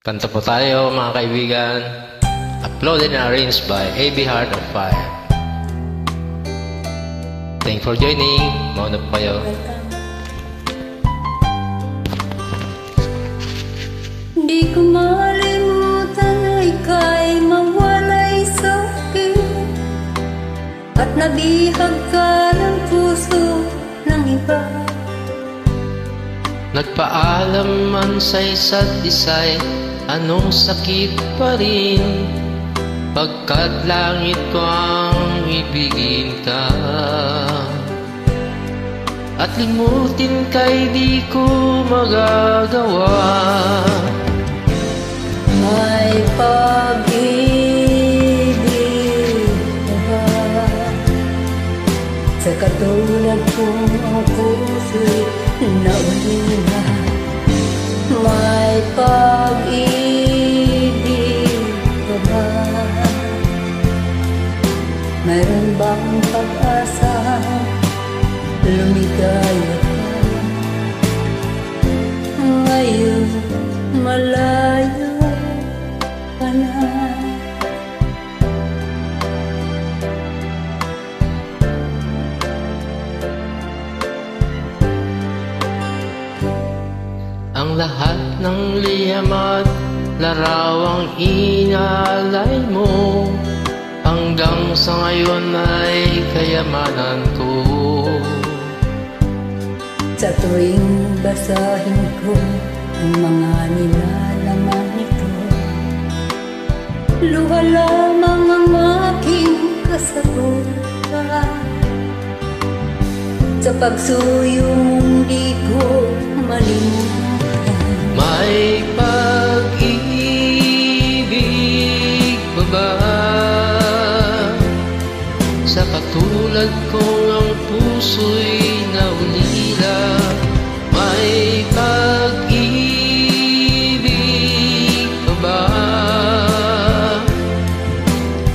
Kanta po tayo mga kaibigan. Uploaded and arranged by AB Heart of Fire. Thank you for joining. Mauna po kayo. Di ko malimutan na ika'y mawalay sa'kin, at nabihag ka ng puso ng iba. Nagpaalam man sa isa't isa'y anong sakit pa rin, pagkat langit ko ang ibigin ka. At limutin ka'y di ko magagawa. May pag-ibig ka ba sa katulad kong ang puso'y naulila? May pag-ibig ka ba? Mayroon bang pag-asa lumigaya ka? Ngayon malayo ka na. Ang lahat ng liham at larawang inalay mo, hanggang sa ngayon ay kayamanan ko. Sa tuwing basahin ko ang mga nilalaman nito, luha lamang ang aking kasagutan. Sa pagsuyo mong di ko malimutan. May pag-ibig pa ba sa katulad kong ang puso'y naulila? May pag-ibig pa ba?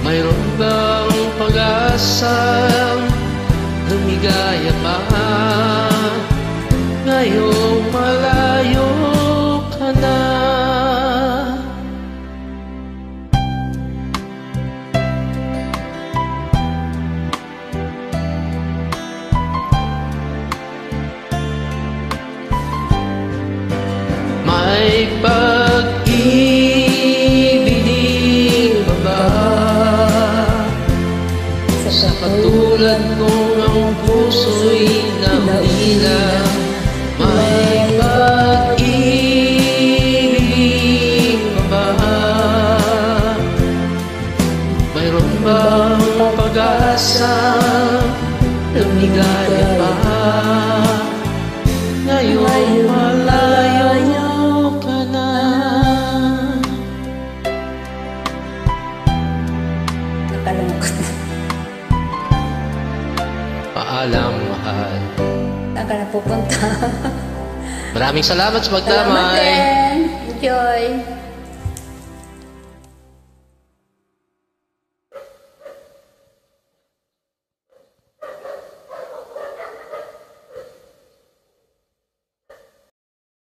Mayroon bang pag-asa lumigaya pa? Ngayong malayo ka na. May pag-ibig pa ba sa katulad kong ang puso'y naulila? May pag-ibig pa ba? Mayroon bang pag-asa lumigaya pa? Ngayon malayo ka na. Nakalungkot. Paalam, mahal. Saan ka na pupunta? Maraming salamat sa Salamat pagdamay. din. Enjoy.